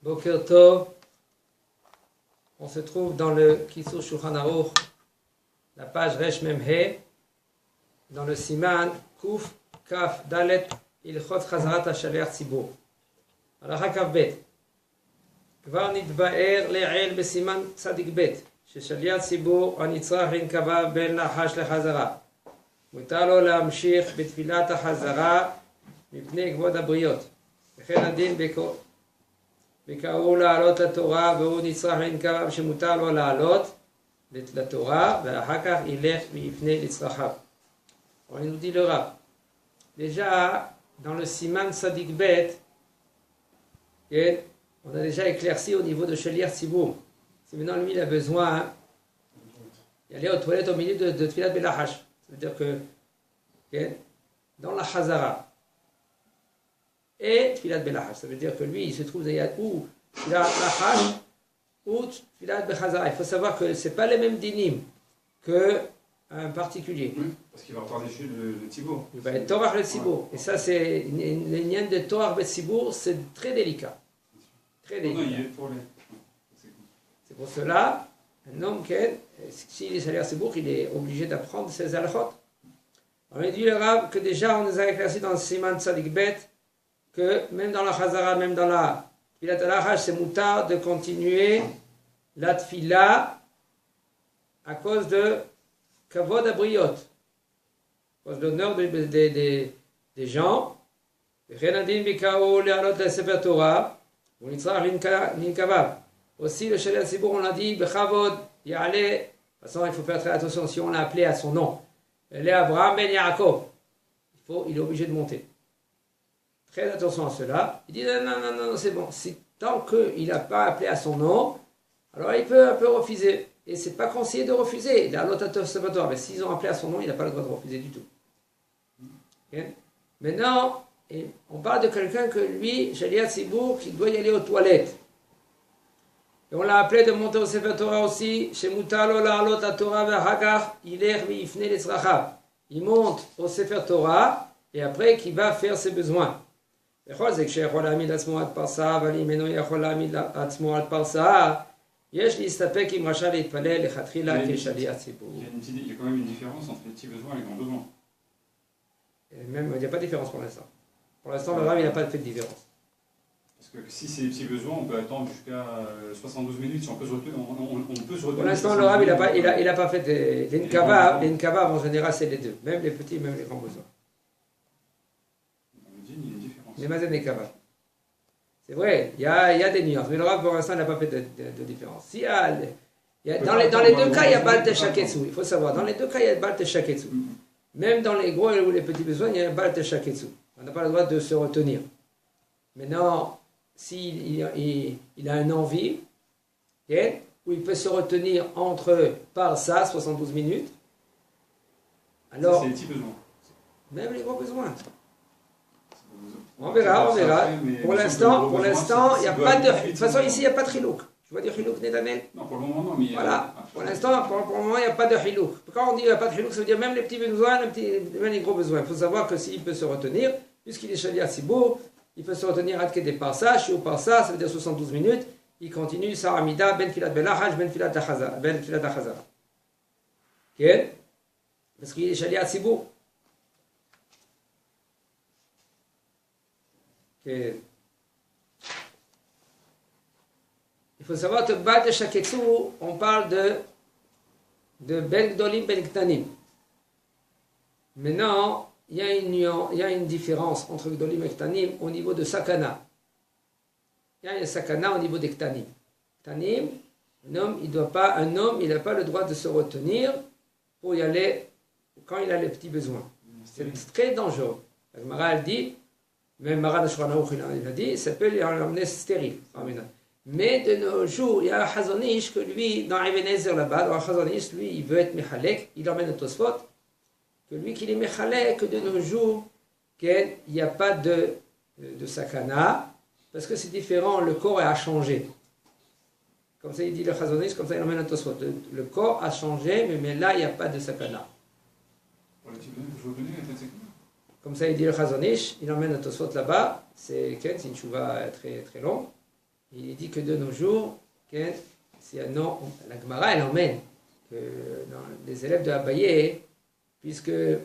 Boker Tov. On se trouve dans le Kitzur Shulchan Aruch, la page Resh Mem He, dans le Siman Kuf Kaf Dalet Ilchot Chazarat HaShaliach Tzibur. הלכה כ"ב כבר נתבאר לעיל בסימן צדיק ב' ששליח ציבור הנצרך לנקבה בין נחש לחזרה. מותר לו להמשיך בתפילת החזרה מפני כבוד הבריות. וכן הדין בקראו לעלות לתורה והוא נצרך לנקבה שמותר לו לעלות לתורה ואחר כך ילך ויפנה לצרכיו. On nous dit le Rav. Déjà, dans le Siman Tzadik Bet, on a déjà éclairci au niveau de Shaliach Tzibur. Si maintenant lui il a besoin d'aller aux toilettes au milieu de Tfilat Belachash, ça veut dire que dans la Chazara et Tfilat Belachash, ça veut dire que lui il se trouve ou Tfilat Belachash ou Tfilat Bechazara. Il faut savoir que ce n'est pas les mêmes dinim qu'un particulier. Oui, parce qu'il va retarder le Tzibur. Il va être Torah le Tzibur. Et ça, c'est les niens de Torah le Tzibur, c'est très délicat. Très délicat. C'est pour cela, un homme, s'il est salaire Tzibur, il est obligé d'apprendre ses halachot. On a dit le Rav que déjà, on nous a éclairci dans le Siman Tzadik Bet que même dans la Chazara, même dans la Tfilat al-Achash, c'est moutar de continuer la Tfila à cause de Kavod Abriot, à cause de l'honneur des gens. Aussi, le Shaliach Tzibur, on l'a dit, Bechavod, Ya'ale. De toute façon, il faut faire très attention si on l'a appelé à son nom. Elle est Abraham ben Yaakov. Il est obligé de monter. Très attention à cela. Il dit non, c'est bon. Tant qu'il n'a pas appelé à son nom, alors il peut un peu refuser. Et ce n'est pas conseillé de refuser. Mais s'ils ont appelé à son nom, il n'a pas le droit de refuser du tout. Okay? Maintenant, on parle de quelqu'un que lui, Shaliach Tzibur, qui doit y aller aux toilettes. Et on l'a appelé de monter au Sefer Torah aussi. Chez Mutalo la'alot Torah ve'hakach ilech ve'ifne letzrachav. Il monte au Sefer Torah et après qu'il va faire ses besoins. Il y a quand même une différence entre les petits besoins et les grands besoins. Même, il n'y a pas de différence pour l'instant. Pour l'instant, le Rav, il n'a pas fait de différence. Parce que si c'est des petits besoins, on peut attendre jusqu'à 72 minutes. Si on peut se retenir, on peut se retenir. Pour l'instant, le Rav, il n'a pas fait de... Les Nkava, en général, c'est les deux. Même les petits, même les grands besoins. On dit, il y a une différence. Les Mazen Nkava. C'est vrai, il y a des nuances. Mais le Rav, pour l'instant, il n'a pas fait de différence. Dans les deux cas, il y a Baal Teshaketsu. Il faut savoir, dans les deux cas, il y a Baal Teshaketsu. Même dans les gros ou les petits besoins, il y a un Baal Teshaketsu. On n'a pas le droit de se retenir. Maintenant, s'il a une envie, où il peut se retenir par ça, 72 minutes, alors... Ça, c'est les petits besoins. Même les gros besoins. On verra. Pour l'instant, il n'y a pas de... De toute façon, ici, il n'y a pas de chilouk. Tu vois du chilouk Netanel? Non, pour le moment, non. Mais voilà. Pour l'instant, pour le moment, il n'y a pas de chilouk. Quand on dit qu'il n'y a pas de chilouk, ça veut dire même les petits besoins, même les gros besoins. Il faut savoir que s'il peut se retenir, puisqu'il est Shaliach Tzibur, il peut se retenir à Kedé par ça, Shiur par ça veut dire 72 minutes. Il continue, Saramida, Ben Filat Belachaj, Ben Filat Achazara. Ok? Parce qu'il est Shaliach Tzibur. Ok. Il faut savoir que Baal Teshaketsu, on parle de Ben Gdolim, Ben Ktanim. Maintenant, il y a une différence entre Gdolim et Ktanim au niveau de Sakana. Il y a une Sakana au niveau des Ktanim. Ktanim, un homme, il n'a pas le droit de se retenir pour y aller quand il a les petits besoins. C'est très dangereux. La Gemara, elle dit, même Maran Shulchan Aruch, il a dit, ça peut l'emmener stérile. Mais de nos jours, il y a un Chazon Ish que lui, dans Even Ezer là-bas, un Chazon Ish, lui, il veut être Mechalek, il emmène au Tosfot, que lui qu'il est Mechalek, que de nos jours, qu'il n'y a pas de sakana, parce que c'est différent, le corps a changé. Comme ça, il dit le Chazon Ish, comme ça, il emmène au Tosfot. Le corps a changé, mais là, il n'y a pas de sakana. Comme ça, il dit le Chazon Ish, il emmène au Tosfot là-bas, c'est une chouva très très longue. Il dit que de nos jours, c'est un nom, la Gemara, elle emmène que les élèves de Abaye, puisqu'ils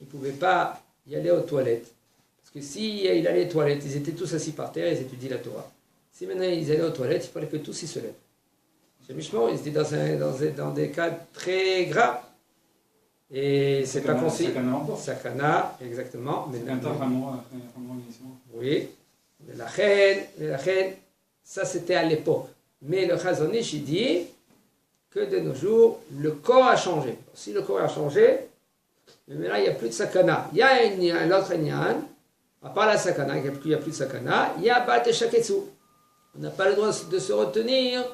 ne pouvaient pas y aller aux toilettes. Parce que s'il allait aux toilettes, ils étaient tous assis par terre, ils étudient la Torah. Si maintenant ils allaient aux toilettes, il fallait que tous ils se lèvent. Chez Mishmor, ils étaient dans des cas très graves. Et c'est pas conseillé. Sakana, exactement. Mais oui. Mais la reine, ça c'était à l'époque. Mais le Chazon Ish, il dit que de nos jours, le corps a changé. Si le corps a changé, mais là, il n'y a plus de sakana. Il y a un autre inyan, à part la sakana, il n'y a plus de sakana, il y a bat et shaketsu. On n'a pas le droit de se retenir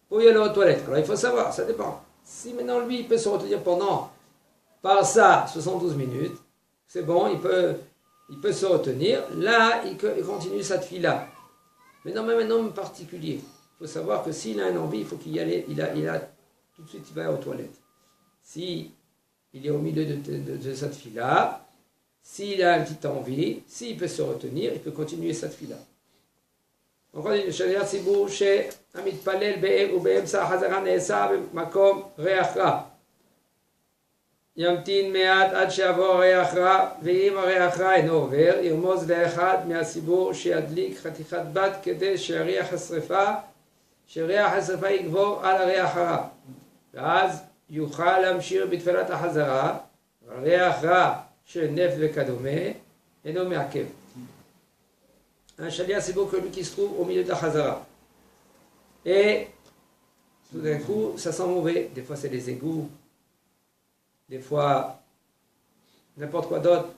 pour y aller aux toilettes. Alors il faut savoir, ça dépend. Si maintenant lui, il peut se retenir pendant, par ça, 72 minutes, c'est bon, il peut se retenir. Là, il continue sa tefila. Mais non, même un homme particulier. Il faut savoir que s'il a une envie, il faut qu'il y aille, tout de suite, il va aux toilettes. Si il est au milieu de cette fila, s'il a une petite envie, s'il peut se retenir, il peut continuer cette fila. On dit, שליח ציבור שהמתפלל ובאמצע החזרה נעשה במקום ריח רע. ימתין מעט עד שיעבור ריח רע, ואם הריח רע אינו עובר, ירמוז לאחד מהציבור שידליק חתיכת בד כדי שריח השרפה יגבור על הריח הרע. ואז יוכל להמשיך בתפילת החזרה, אבל ריח רע של נפט וכדומה אינו מעכב. Un chaliah, c'est beau que lui qui se trouve au milieu de la Chazara. Et tout d'un coup, ça sent mauvais. Des fois, c'est les égouts. Des fois, n'importe quoi d'autre.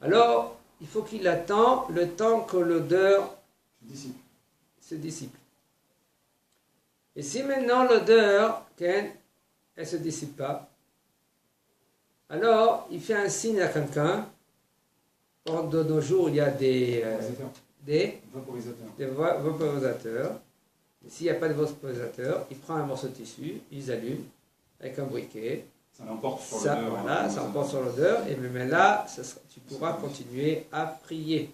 Alors, il faut qu'il attend le temps que l'odeur se dissipe. Et si maintenant l'odeur, elle ne se dissipe pas, alors il fait un signe à quelqu'un. De nos jours, il y a des vaporisateurs. S'il n'y a pas de vaporisateur, il prend un morceau de tissu, il allume avec un briquet. Ça l'emporte sur l'odeur. Voilà, ça emporte sur l'odeur. Et même là, tu pourras continuer à prier.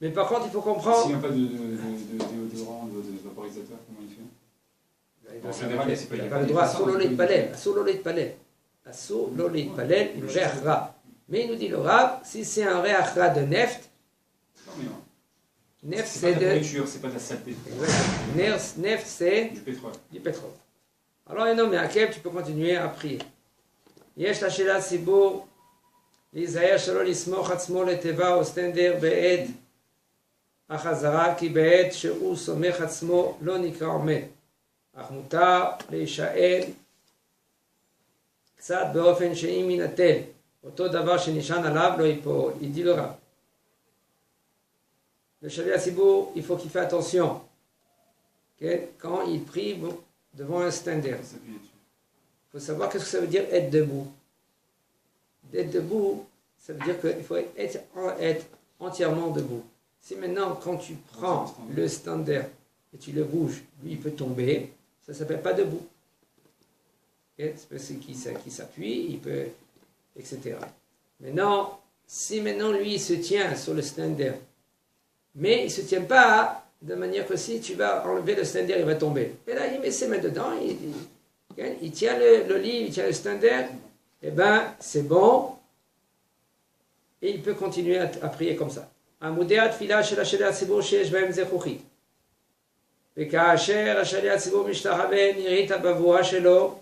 Mais par contre, il faut comprendre. S'il n'y a pas de déodorant, de vaporisateur, comment il fait? En général, il n'a pas le droit. Solo le palais. Il reach ra. Mais il nous dit le Rav, si c'est un reach ra de neft, neft c'est de nourriture, c'est pas de la saleté. Neft c'est du pétrole. Alors il nomme Akev, tu peux continuer à prier. יש לשאלת ציבור להיזהר שלא לסמוך עצמו לטבע או סטנדר בעת החזרה, כי בעת שהוא סומך עצמו לא נקרא עומד, אך מותר להישאל קצת באופן שאם יינטל אותו דבר שנשען עליו לא ייפול. Il dit le Rav. Le Shaliach Tzibur, il faut qu'il fasse attention. Quand il prie devant un stander. Il faut savoir qu'est-ce que ça veut dire être debout. D'être debout, ça veut dire qu'il faut être entièrement debout. Si maintenant, quand tu prends le stander et tu le bouges, lui il peut tomber, ça ne s'appelle pas debout. C'est parce qu'il s'appuie, il peut, etc. Maintenant, si maintenant lui il se tient sur le stander, mais il ne se tient pas de manière que si tu vas enlever le stander, il va tomber. Et là, il met ses mains dedans, il tient le livre, il tient le stander, et bien, c'est bon, et il peut continuer à prier comme ça. עמודי התפילה של השליח ציבור שיש בהם זכוכית. וכאשר השליח ציבור משתחווה נראית בבואה שלו,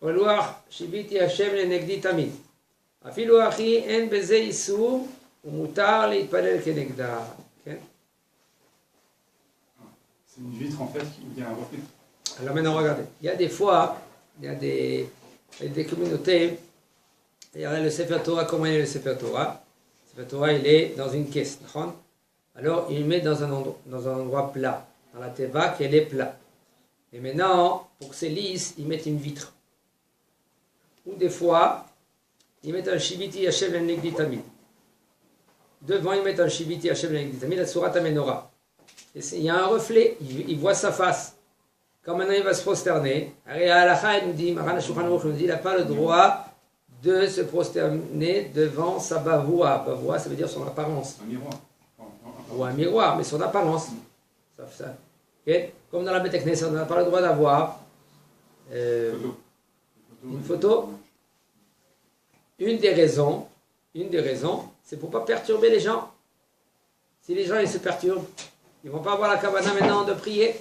ולוח שיביתי השם לנגדי תמיד. אפילו אחי אין בזה איסור, ומותר להתפלל כנגדה. כן? C'est une vitre en fait, il y a un reflet. Alors maintenant regardez, il y a des fois, il y a des communautés, il y a le Sefer Torah, comment il est le Sefer Torah? Le Sefer Torah il est dans une caisse, alors il le met dans un endroit plat, dans la teva qu'elle est plat. Et maintenant, pour que c'est lisse, ils mettent une vitre. Ou des fois, ils mettent un Shiviti Hashem Lenegdi Tamid. Devant, ils mettent un Shiviti Hashem Lenegdi Tamid, la Surat HaMenorah. Et il y a un reflet, il voit sa face. Quand maintenant il va se prosterner, et à la il nous dit, Maran HaShulchan Aruch nous dit, il n'a pas le droit de se prosterner devant sa bavoua. Bavoua, ça veut dire son apparence. Un miroir. Ou un miroir, mais son apparence. Ça. Okay? Comme dans la Beth Knesset, on n'a pas le droit d'avoir une photo. Une des raisons, c'est pour ne pas perturber les gens. Si les gens ils se perturbent, ils ne vont pas avoir la kavana maintenant de prier.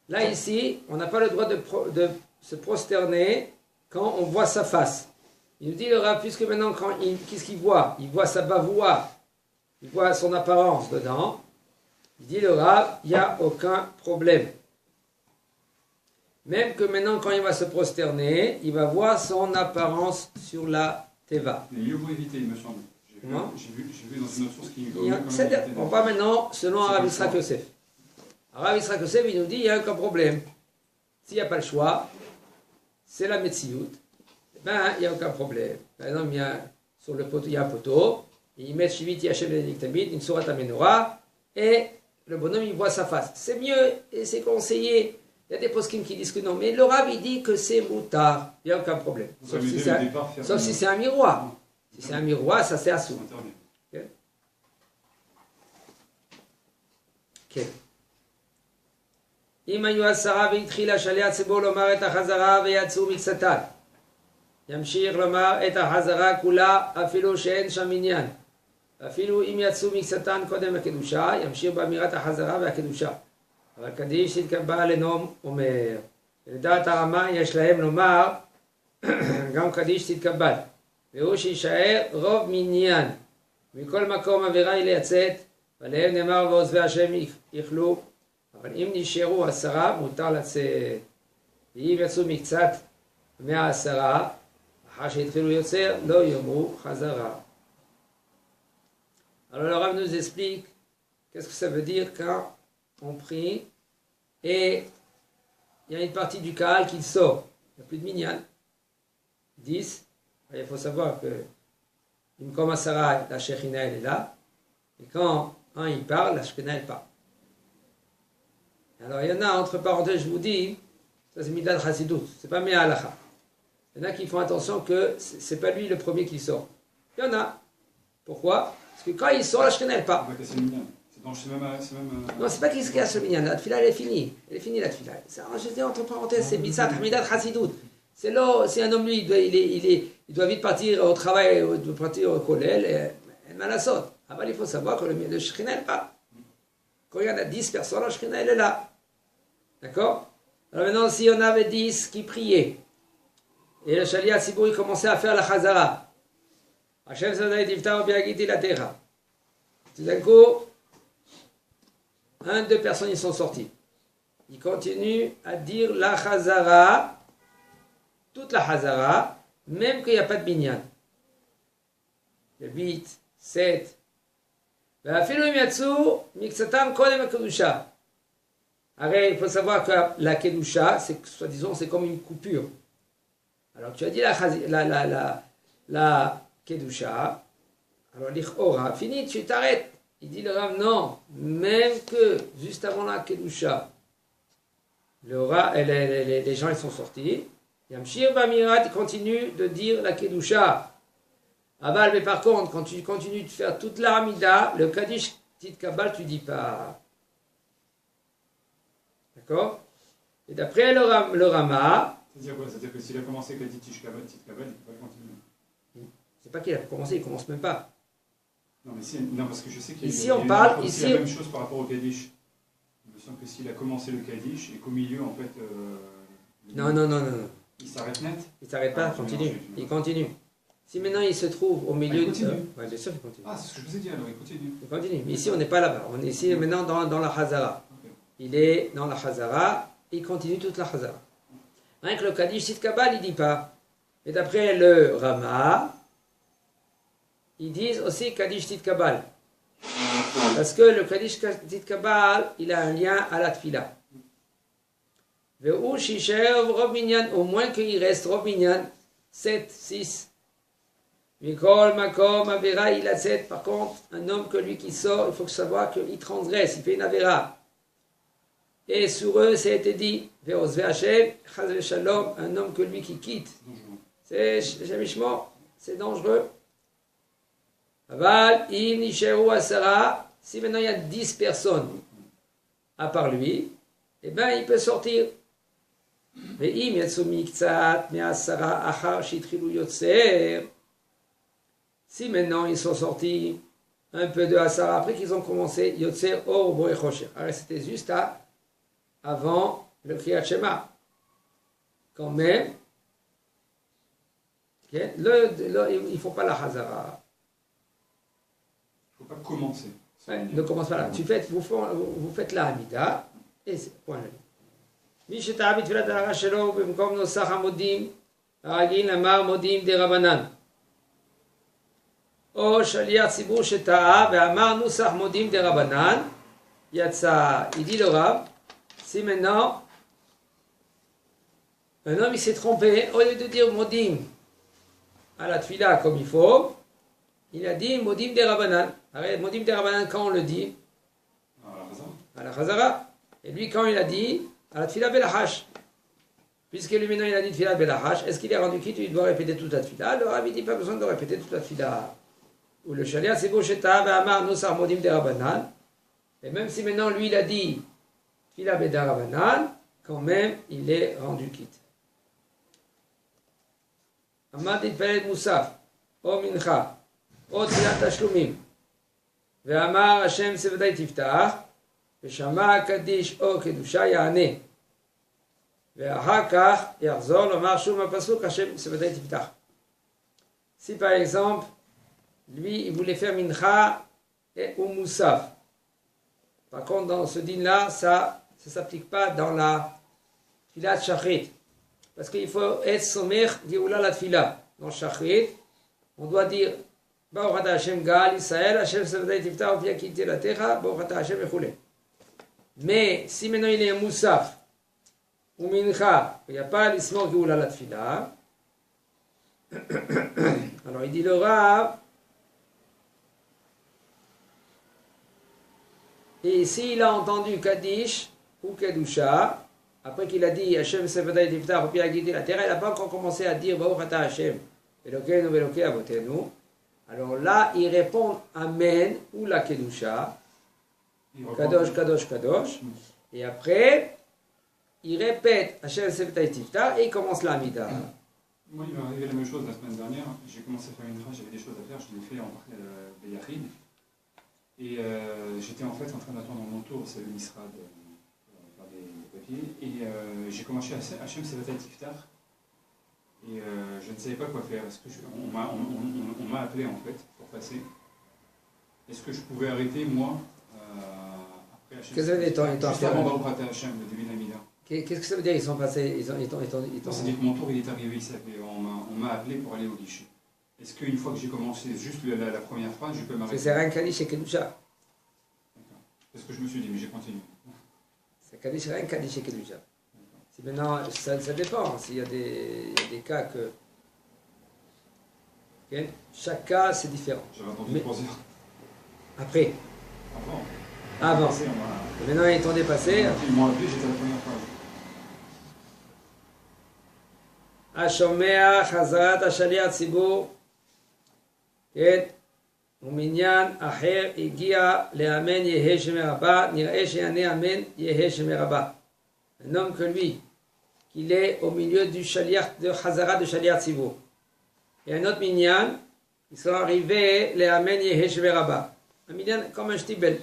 Là, ici, on n'a pas le droit de se prosterner quand on voit sa face. Il nous dit le Rav, puisque maintenant, qu'est-ce qu'il voit? Il voit sa bavoua, il voit son apparence dedans. Il dit le Rav, il n'y a aucun problème. Même que maintenant, quand il va se prosterner, il va voir son apparence sur la teva. Mais mieux vaut éviter, il me semble. J'ai vu dans une autre source qui on va maintenant selon Rav Yitzhak Yosef. Rav Yitzhak Yosef, il nous dit il n'y a aucun problème. S'il n'y a pas le choix, c'est la Metsiout. Ben, il n'y a aucun problème. Par exemple, sur le poteau, il y a un poteau, ils mettent Shivit Yashem Benedictamid, une sourate à Menorah, et le bonhomme, il voit sa face. C'est mieux et c'est conseillé. Il y a des poskim qui disent que non, mais le Rav, il dit que c'est moutard. Il n'y a aucun problème. Sauf si c'est un miroir. Si c'est un miroir, ça c'est assou. כן. אם היו 10 והתחיל השליח הציבור לומר את החזרה ויצאו מקצתן, ימשיך לומר את החזרה כולה אפילו שאין שם עניין. אפילו אם יצאו מקצתן קודם הקדושה, ימשיך באמירת החזרה והקדושה. אבל קדיש תתקבע לנום אומר. ולדעת הרמה יש להם לומר גם קדיש תתקבל. והוא שישאר רוב מניין. מכל מקום עבירה היא לצאת, ועליהם נאמר ועוזבי השם יאכלו. אבל אם נשארו 10 מותר לצאת. ואם יצאו מקצת 110, אחר שהתחילו יוצר, לא יאמרו חזרה. Alors le Rav nous explique qu'est-ce que ça veut dire quand on prie et il y a une partie du Kahal qui sort. Il n'y a plus de minyan. 10. Il faut savoir que une comme Sarah, la Shekhinah elle est là. Et quand un il parle, la Shekhinah elle parle. Alors il y en a, entre parenthèses, je vous dis, ça c'est Midat Chassidut, c'est pas Mea Halacha. Il y en a qui font attention que c'est pas lui le premier qui sort. Il y en a. Pourquoi? Parce que quand il sort, la Shekhinah elle parle. Non, c'est pas qu'il se casse le minyan. La tfila, elle est finie. Elle est finie, la tfila. Je dis entre parenthèses, c'est Mitzat Hamidat Chassidut. C'est un homme, lui, il doit vite partir au travail, il doit partir au collège, et mal à saute. Avant, il faut savoir que le Shekhinah n'est pas. Quand il y en a 10 personnes, la Shekhinah elle est là. D'accord? Alors maintenant, si on avait 10 qui priaient, et le Shaliach Tzibur, il commençait à faire la Chazara. Hashem Sadai Tiftar Biagiti la Terra. Tout d'un coup, 2 personnes, ils sont sortis. Ils continuent à dire la Chazara, toute la Hazara, même qu'il n'y a pas de binyan. Le 8, 7. Il faut savoir que la Kedusha, soi-disant, c'est comme une coupure. Alors tu as dit la Kedusha, alors l'Ichora, fini, tu t'arrêtes. Il dit le Rav, non, même que juste avant la Kedusha, les gens ils sont sortis. Yamshir Bamirat continue de dire la Kedusha. Aval, mais par contre, quand tu continues de faire toute la Hamida, le Kaddish Titkabal, tu dis pas. D'accord? Et d'après le Rama. C'est-à-dire quoi? C'est-à-dire que s'il a commencé avec la Titkabal, il ne peut pas continuer. C'est pas qu'il a commencé, il ne commence même pas. Non, mais parce que je sais qu'il y a la même chose par rapport au Kaddish. Il me semble que s'il a commencé le Kaddish et qu'au milieu, en fait. Non. Il s'arrête net? Il ne s'arrête pas, il continue. Si maintenant il se trouve au milieu de... Oui, bien sûr qu'il continue. Ah, c'est ce que je vous ai dit alors, il continue. Il continue, mais ici on n'est pas là-bas, on est ici maintenant dans la Hazara. Okay. Il est dans la Hazara, il continue toute la Hazara. Rien que le Kaddish Titkabal, il ne dit pas. Et d'après le Rama, ils disent aussi Kaddish Titkabal. Parce que le Kaddish Titkabal, il a un lien à la Tfila. Au moins qu'il reste Rov Minyan, 7, 6. Mikol, Makom, Avera, il a 7. Par contre, un homme que lui qui sort, il faut savoir qu'il transgresse, il fait une Avera. Et sur eux, ça a été dit, Ve'ozve Hashem, Chazve Shalom, un homme que lui qui quitte. C'est Shemishmo, c'est dangereux. Aval, Im Nisheru Asara, si maintenant il y a 10 personnes, à part lui, eh bien, il peut sortir. ואם יצאו מקצת מ10 אחר שהתחילו יוצר, si maintenant ils sont sortis un peu de Asara après qu'ils ont commencé Yotzer Or Boé Chosher. Alors c'était juste avant le Kriyat Shema. Quand même, okay, il ne faut pas la Hazara. Il ne faut pas commencer. Ouais, ne commence pas là. Vous faites la Hamida, et c'est point. מי שטעה בתפילת ההרה שלו במקום נוסח עמודים, הרגיל אמר מודים דרבנן. או שליח ציבור שטעה ואמר נוסח מודים דרבנן, יצא, il dit le Rav, si maintenant un homme il s'est trompé, au lieu de dire modim à la tfila comme il faut, il a dit modim derabanan. Modim derabanan quand on le dit à la chazara. Et lui quand il a dit à la tfila belahash. Puisque lui maintenant il a dit tfila belahash, est-ce qu'il est rendu quitte, il doit répéter toute la tfila? Le Rav il dit pas besoin de répéter toute la tfila. Ou le shaliach c'est bosheta ve'amar nosar modim derabanan. Et même si maintenant lui il a dit tfila bederabanan, quand même il est rendu quitte. עמד להתפלל מוסף, או מנחה, או תפילת תשלומים, ואמר השם צוודאי תפתח, ושמע קדיש או קדושה יענה, ואחר כך יחזור לומר שוב הפסוק השם צוודאי תפתח. Si par exemple, lui il voulait faire mincha ou moussaf, par contre dans ce din-là, ça ne s'applique pas dans la filat shachrit. Parce qu'il faut être sommer Géoula la tfila. Dans Shachrit, on doit dire Baruch ata Hashem Gaal Israël, Hashem Sevadai Tifta, Opia Kiti la Terra, Baruch ata Hashem Echule. Mais si maintenant il est un Moussaf ou Mincha, il n'y a pas l'ismor Géoula la tfila, alors il dit le Rav, et s'il a entendu Kaddish ou Kedusha, après qu'il a dit Hashem Sevadai Tifta, Opia Kiti la Terra, il n'a pas encore commencé à dire Baruch ata Hashem. Elokeinu velokei avotenu. Alors là, il répond Amen ou la Kedusha, Kadosh, Kadosh, Kadosh. Et après, il répète Hashem Sevadai Tifta et il commence la Amida. Moi, il m'est arrivé la même chose la semaine dernière. J'ai commencé à faire une phrase, j'avais des choses à faire, je l'ai fait en Beyachid. Et j'étais en fait en train d'attendre mon tour, c'est le Misrad, par des papiers. Et j'ai commencé à Hashem Sevadai Tifta. Et je ne savais pas quoi faire. On m'a appelé en fait pour passer. Est-ce que je pouvais arrêter moi après Hachem? Qu'est-ce que ça veut dire? Juste avant Baruch ata Hashem, le début de la Mida. Qu'est-ce que ça veut dire? Ils sont passés. C'est-à-dire que mon tour il est arrivé ici. On m'a appelé pour aller au guichet. Est-ce qu'une fois que j'ai commencé juste la première phrase, je peux m'arrêter? C'est rien Kaddish et Kedusha. C'est ce que je me suis dit, mais j'ai continué. C'est Kaddish, rien Kaddish et Kedusha. Maintenant, ça dépend. S'il y a des cas que. Okay. Chaque cas, c'est différent. J'avais entendu 3 heures. Après. Avant. Maintenant, ils t'ont dépassé. Ils m'ont appelé, j'étais à la première phrase. השומע חזרת השליח ציבור, כן, ומניין אחר הגיע לאמן יהא שמרבה, נראה שיענה אמן יהא שמרבה. Un homme que lui, qu'il est au milieu du shaliach, de Hazara de shaliach tzibur. Et un autre minyan, ils sont arrivés, les amen yehesh veraba. Un minyan comme un shtibel.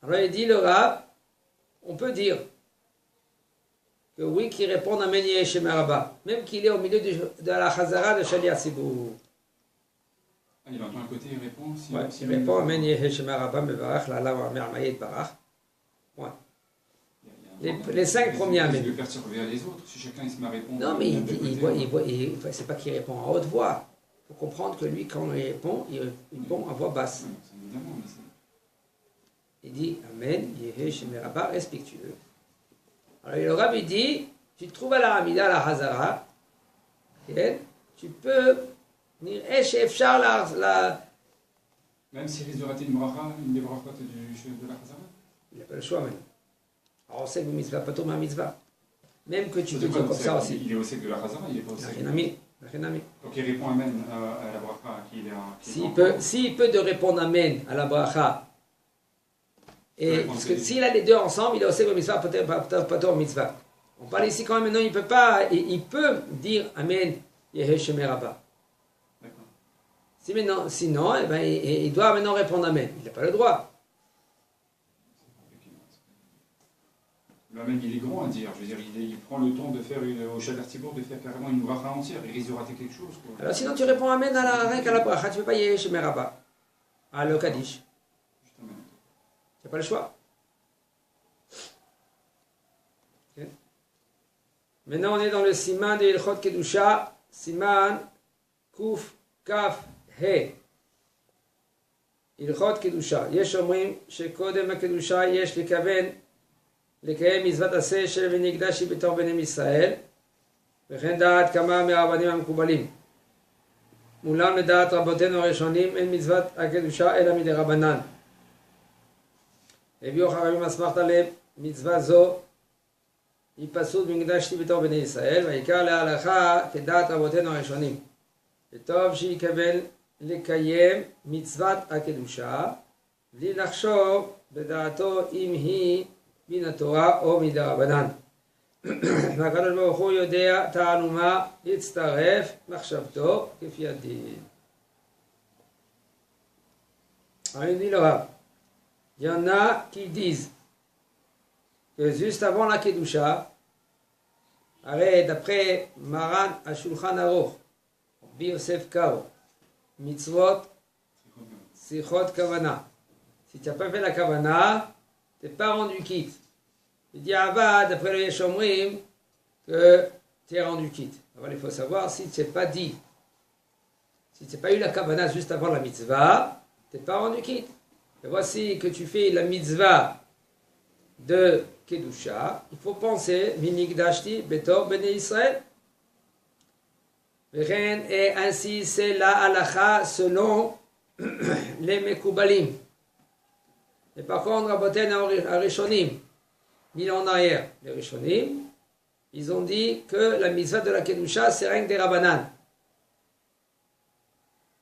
Alors il dit le Rav, on peut dire que oui, qu'il répond amen yehesh veraba, même qu'il est au milieu de la Hazara de shaliach tzibur. Il entend un côté, il répond. Il répond amen yehesh veraba, mevarach la lava mermayet barach. Ouais. Les 5 premiers amens. Il veut faire surveiller les autres, si chacun il se met à répondre. Non, mais c'est pas qu'il répond en haute voix. Il faut comprendre que lui, quand il répond à voix basse. Il dit Amen, Yehe Shemeraba, respectueux. Alors le Rabbi dit tu te trouves à la Hamida, à la Hazara, tu peux dire Efchar la. Même s'il risque de rater une bracha, une des brachot de la Hazara. Il n'a pas le choix maintenant. Alors on sait que le mitzvah, pas tomber un mitzvah. Même que tu peux dire comme ça aussi. Il est au sec de la Hazara, il est pas au sec. Donc il répond Amen à la bracha qu'il est. S'il peut de répondre Amen à la bracha Et parce que s'il a les deux ensemble, il est aussi mitzvah, pator mitzvah. On parle ici quand même, maintenant, il peut pas, il peut dire Amen, Yehe Shemer Rabba. Si maintenant, sinon, eh ben, il doit maintenant répondre Amen. Il n'a pas le droit. L'amen, il est grand à dire. Je veux dire, il prend le temps de faire au Shader Tzibour, de faire carrément une bracha entière. Il risque de rater quelque chose. Quoi. Alors sinon, tu réponds Amen rien qu'à la bracha. Tu ne fais pas Yehe Shemer Rabba. À le Kaddish. Tu n'as pas le choix. Okay. Maintenant, on est dans le Siman de Ilchot Kedusha. Siman Kuf Kaf He. Ilchot Kedusha. Yesh omrim shekodem ha-Kedusha yesh lekaven לקיים מצוות עשה של ונקדש היא בתור בני ישראל וכן דעת כמה מהרבנים המקובלים מולם לדעת רבותינו הראשונים אין מצוות הקדושה אלא מדי רבנן הביאו חכמים אסמכתא למצווה זו היא פסות ונקדשתי בתור בני ישראל והעיקר להלכה כדעת רבותינו הראשונים וטוב שיכוון לקיים מצוות הקדושה בלי לחשוב בדעתו אם היא מן התורה או מדרבנן. והקדוש ברוך הוא יודע תעלומה יצטרף מחשבתו כפי הדין. Il dit le Rav, il y en a qui disent que juste avant la Kedusha, d'après Maran HaShulchan Aruch, Rabbi Yosef Karo, mitzvot, sichot kavana. Si tu n'as pas fait la kavana, tu n'es pas rendu quitte. Il dit Avad, d'après le Yesh Omrim, que tu es rendu quitte. Alors il faut savoir si tu n'es pas dit, si tu n'as pas eu la kavana juste avant la mitzvah, tu n'es pas rendu quitte. Et voici que tu fais la mitzvah de Kedusha, il faut penser Minigdashti Betor Bnei Israël. Et ainsi c'est la halacha selon les Mekoubalim. Et par contre, Rabboten Arishonim, 1000 ans en arrière, les Rishonim, ils ont dit que la mitzvah de la Kedusha, c'est rien que des Rabbanan.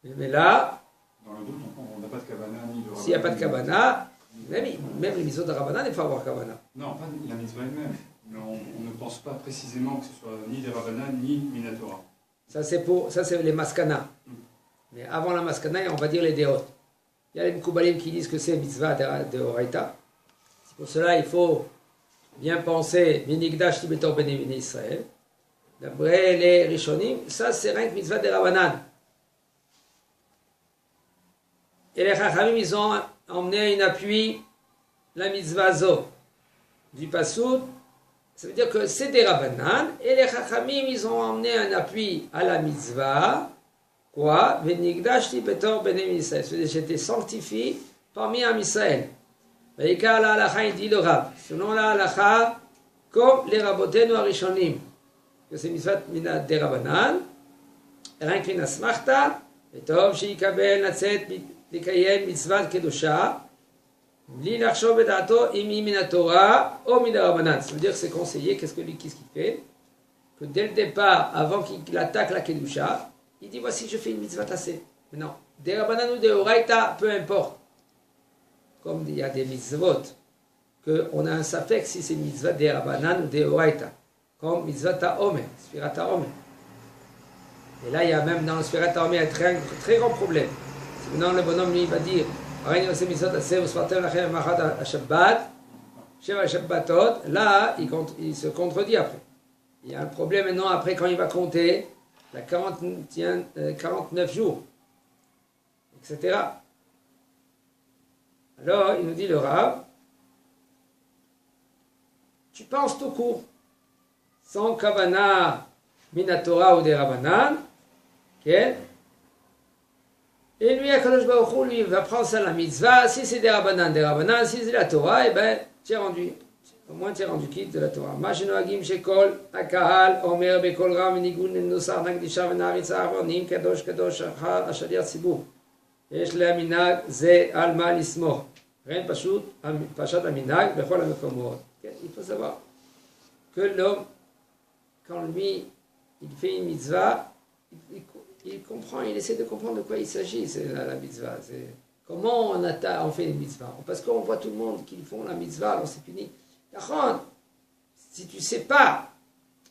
Mais là, dans le doute, on n'a pas de Kavana ni de Rabbanan. S'il n'y a pas de Kavana, même les mitzvahs de Rabbanan, il faut avoir Kavana. Non, pas la mitzvah elle-même. Mais on ne pense pas précisément que ce soit ni des Rabbanan ni Minatora. Ça c'est les Maskana. Mais avant la Maskana, on va dire les Deot. Il y a les Mkoubalim qui disent que c'est mitzvah de Horaïta. C'est pour cela il faut bien penser Minigdash Tibetor Bnei Israël. D'après les Rishonim, ça c'est rien que mitzvah de Rabbanan. Et les Chachamim, ils ont emmené un appui, la mitzvah zo, du Passoud. Ça veut dire que c'est des Rabbanan. Et les Chachamim, ils ont emmené un appui à la mitzvah. Quoi? Venigdashti betor bnei Israël. C'est-à-dire j'étais sanctifié parmi un Israël. Veikar la halacha, il dit le Rav. Selon la halacha, comme les Rabbotenu Arishonim, que c'est mitzvah des Rabbanan, rien qu'une asmachta, betor sheikabel natzet לקיים מצוות קדושה, בלי לחשוב בדעתו אם היא מן התורה או מן הרבנן. Ça veut dire que c'est conseillé, qu'est-ce qu'il fait? Que dès le départ, avant qu'il attaque la Kedusha, il dit voici je fais une mitzvah tassée. Mais non, des Rabbanan ou des Horaïta, peu importe. Comme il y a des mitzvot, qu'on a un safek si c'est mitzvah des Rabbanan ou des Horaïta. Comme mitzvah ta'omer, Sfirat ta'omer. Et là, il y a même dans le Sfirat ta'omer un très grand problème. Maintenant, le bonhomme, lui, va dire là, il se contredit après. Il y a un problème maintenant, après, quand il va compter, la 49 jours, etc. Alors, il nous dit le Rav, tu penses tout court, sans kavana minatora ou des Rabbanan, okay? Et lui, Akadosh Baruch Hu, lui, va prendre ça la mitzvah. Si c'est des Rabbanan, si c'est la Torah, eh ben, tu es rendu. Au moins, tu es rendu quitte de la Torah. Ma shenoagim shekol, akahal, omer, bekol ram, nigun, nosar, nagdisha, venaritza, aronim, kadosh, kadosh, ashadir, tzibur. Yesh le aminag, ze alma lismor. Rien pashut, pashat aminag, bechol amekomot. Il faut savoir que l'homme, quand lui, il fait une mitzvah, il comprend, il essaie de comprendre de quoi il s'agit, c'est la mitzvah. Comment on fait les mitzvahs? Parce qu'on voit tout le monde qui font la mitzvah, alors c'est fini. Si tu ne sais pas,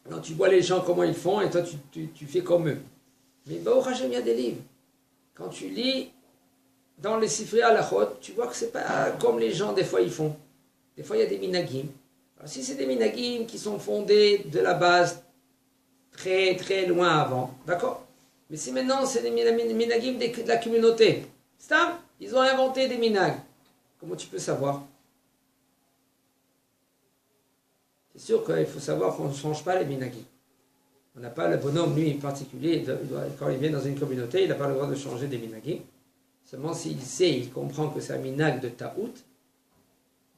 alors tu vois les gens comment ils font et toi tu fais comme eux. Mais Baruch Hashem, il y a des livres. Quand tu lis dans les Sifrei Halachot, tu vois que c'est pas comme les gens des fois ils font. Des fois il y a des minagim. Alors si c'est des minagim qui sont fondés de la base très très loin avant, d'accord? Mais si maintenant c'est des minagim de la communauté, Stam, ils ont inventé des minags. Comment tu peux savoir? C'est sûr qu'il faut savoir qu'on ne change pas les minagim. On n'a pas le bonhomme, lui, en particulier, quand il vient dans une communauté, il n'a pas le droit de changer des minagim. Seulement s'il sait, il comprend que c'est un minag de ta'out,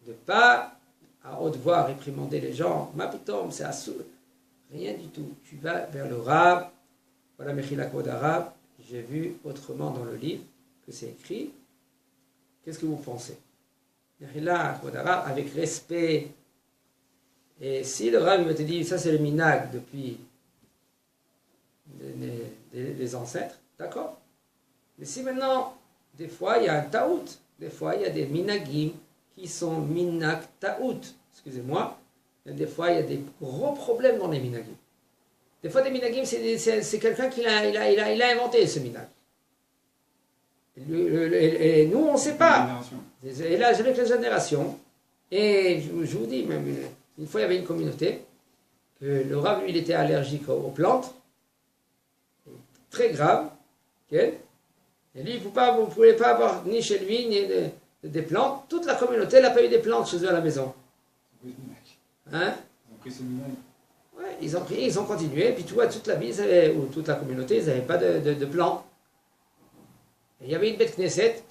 de pas, à haute voix, réprimander les gens. Mapitom, c'est assoul. Rien du tout. Tu vas vers le Rav, voilà Mechila Kvod Arav, j'ai vu autrement dans le livre que c'est écrit. Qu'est-ce que vous pensez? Mechila Kvod Arav, avec respect. Et si le Rav il va te dire, ça c'est le minag depuis les ancêtres, d'accord? Mais si maintenant, des fois il y a un taout, des fois il y a des minagim qui sont minag taout, excusez-moi, des fois il y a des gros problèmes dans les minagim. Des fois des minagim, c'est quelqu'un qui il a inventé ce minag. Et nous on ne sait pas. Et là, avec les générations, et je vous dis, même une fois il y avait une communauté, que le Rav lui il était allergique aux plantes, très grave, okay? Et lui, vous ne pouvez pas avoir ni chez lui, ni des plantes. Toute la communauté n'a pas eu des plantes chez eux à la maison. Hein? Ils ont pris ce minag. Ouais, ils ont continué, puis tu vois, toute la ville, ou toute la communauté, ils n'avaient pas de plantes. Et il y avait une bête Knesset,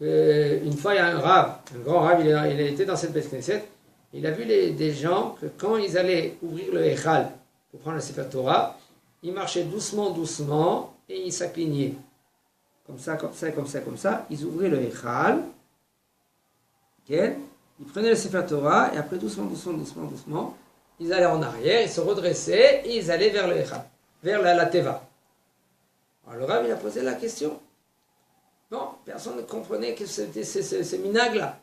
une fois il y a un Rav, un grand Rav, il était dans cette bête Knesset, il a vu des gens que quand ils allaient ouvrir le Echal pour prendre le Sefer Torah, ils marchaient doucement, doucement, et ils s'inclinaient. Comme ça, comme ça, comme ça, comme ça. Ils ouvraient le Echal. Okay. Ils prenaient le Sefer Torah, et après, doucement, doucement, doucement, doucement, ils allaient en arrière, ils se redressaient, et ils allaient vers le Echal, vers la Teva. Alors le Rav, il a posé la question. Non, personne ne comprenait que c'était ce minag-là.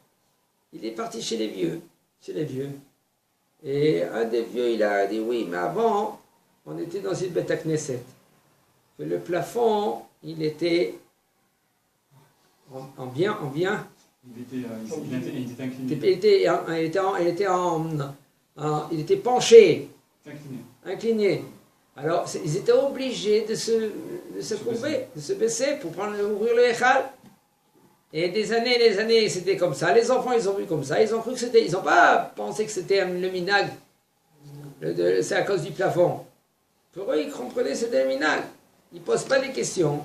Il est parti chez les vieux. Et un des vieux, il a dit, oui, mais avant, on était dans une Beth Knesset. Que le plafond, il était en bien. Il était incliné. Il était penché. Incliné. Alors, ils étaient obligés de se courber, de se baisser pour ouvrir le Echal. Et des années, c'était comme ça. Les enfants, ils ont vu comme ça. Ils ont cru que c'était. Ils n'ont pas pensé que c'était le minag. C'est à cause du plafond. Pour eux, ils comprenaient que c'était le minag. Ils ne posent pas des questions.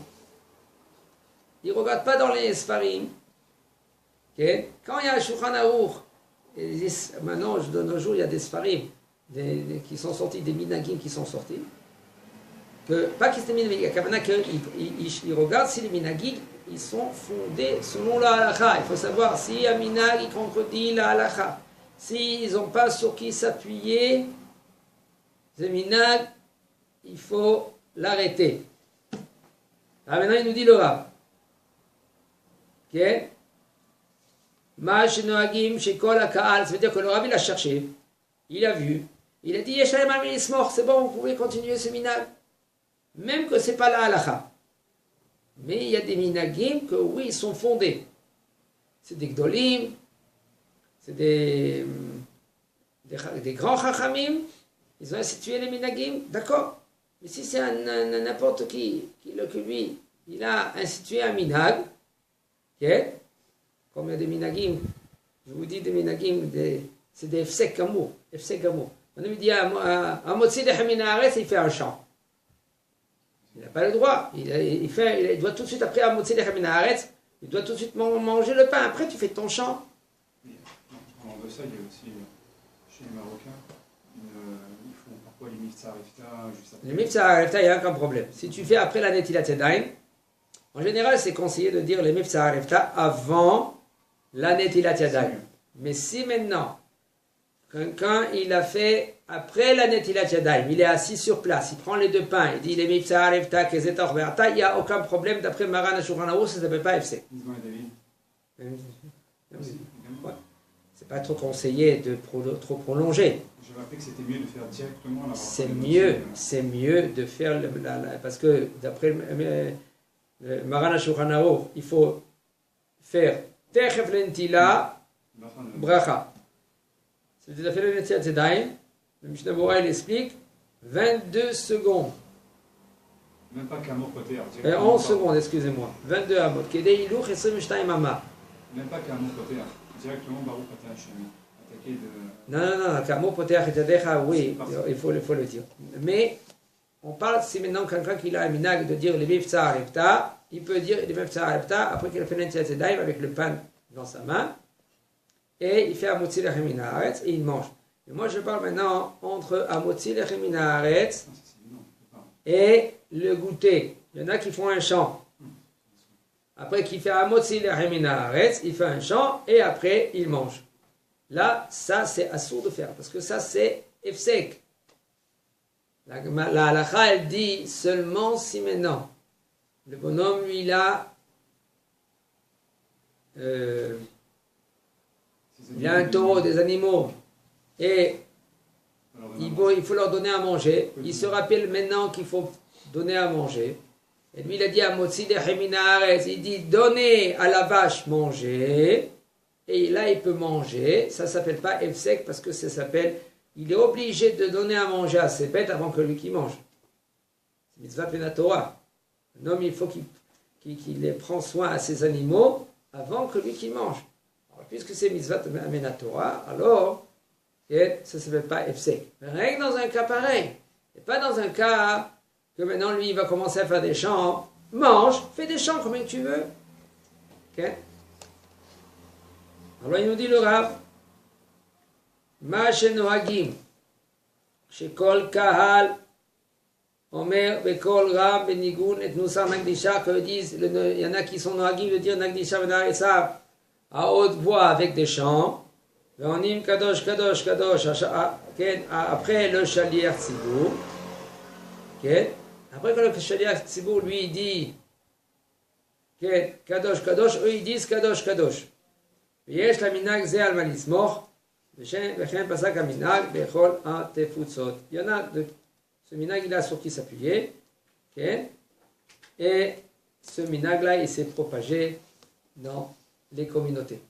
Ils ne regardent pas dans les Sfarim. Okay? Quand il y a un Shulchan Aruch, maintenant, de nos jours, il y a des Sfarim qui sont sortis, des minagim qui sont sortis. Pas qu'ils étaient minagim, qu'ils regardent si les minagim ils sont fondés selon la halakha. Il faut savoir si un minag il contredit la halakha. S'ils n'ont pas sur qui s'appuyer, ce minag, il faut l'arrêter. Ah, maintenant, il nous dit le Rav. Ok? Ma shenoagim shekol hakaal. Ça veut dire que le Rav, il a cherché. Il a vu. Il a dit, Yeshalem al-Minismor, c'est bon, vous pouvez continuer ce minag. Même que ce n'est pas la halakha. Mais il y a des minagim que, oui, ils sont fondés. C'est des gdolim, c'est des grands chachamim. Ils ont institué les minagim, d'accord. Mais si c'est n'importe qui, que lui, il a institué un minag, okay? Comme il y a des minagim, je vous dis des minagim, c'est des efsek gamour. On lui dit, un motzi de Haminaret, il fait un chant. Il n'a pas le droit. Il doit tout de suite, après un motzi de Haminaret, il doit tout de suite manger le pain. Après, tu fais ton chant. En de ça, il y a aussi, chez les Marocains, ils font parfois les Miftzah Arifta juste après. Les Miftzah Arifta, il n'y a aucun problème. Si tu fais après la Netilat Yadayim, en général, c'est conseillé de dire les Miftzah Arifta avant la Netilat Yadayim. Mais si maintenant, quelqu'un il a fait après la Netilat Yadayim, il est assis sur place, il prend les deux pains, il dit les Miftzah Arifta, Kezetor Be'ata, il n'y a aucun problème d'après Maran Shulchan Aruch, ça ne s'appelle pas FC. Ouais. C'est pas trop conseillé de trop prolonger. Je rappelais que c'était mieux de faire directement la C'est mieux de faire parce que d'après le Maran Shulchan Aruch, il faut faire Techef Lentila Bracha. C'est tout à fait le Netilat Yadayim. Le Mishnah Berurah il explique 22 secondes. Même pas qu'un mot côté. 11 secondes, excusez-moi. 22 amot. Kedei Hiluch 22 ama. Même pas qu'un mot côté. Directement Baruch Atah Hashem. Attaquer de. Non, Kamo Poteach et Yadecha, oui, il faut le dire. Mais on parle, si maintenant quelqu'un qui a un minag de dire le Miftzah Arepta, il peut dire le Miftzah Arepta après qu'il a fait l'Netilat Yadayim avec le pain dans sa main, et il fait Amotzi Lechem Min Haaretz et il mange. Et moi je parle maintenant entre Amotzi Lechem Min Haaretz et le goûter. Il y en a qui font un chant. Après qu'il fait Amotzi Lechem Min Haaretz, il fait un chant et après il mange. Là, ça c'est assourd de faire parce que ça c'est Efsek. La halakha elle dit seulement si maintenant le bonhomme lui il a un taureau, des animaux, et il faut leur donner à manger. Il se rappelle maintenant qu'il faut donner à manger. Et lui, il a dit à Motzi Lechem Min Haaretz, il dit donnez à la vache manger. Et là, il peut manger. Ça ne s'appelle pas Efsek parce que ça s'appelle, il est obligé de donner à manger à ses bêtes avant que lui qui mange. C'est mitzvah Penatora. Un homme, il faut qu'il prend soin à ses animaux avant que lui qui mange. Puisque c'est mitzvah Torah, alors ça ne s'appelle pas Efsek. Mais rien que dans un cas pareil, et pas dans un cas que maintenant lui il va commencer à faire des chants. Mange, fais des chants combien que tu veux. Okay? Alors il nous dit le Rav, Ma shenohagim, shekol kahal, Omer bekol ram benigun et nusar nagdisha, que disent, il y en a qui sont nohagim de dire nagdisha benaresav, à haute voix avec des chants, Ve'onim kadosh kadosh kadosh, après le shaliach tzibur, après que le shaliach tzibur lui dit kadosh kadosh, eux ils disent kadosh kadosh. ויש למנהג זה על מה לסמוך, וכן פסק המנהג בכל התפוצות. Il y en a ce minhag il a sur qui s'appuyer, et ce minhag là il s'est propagé dans les communautés.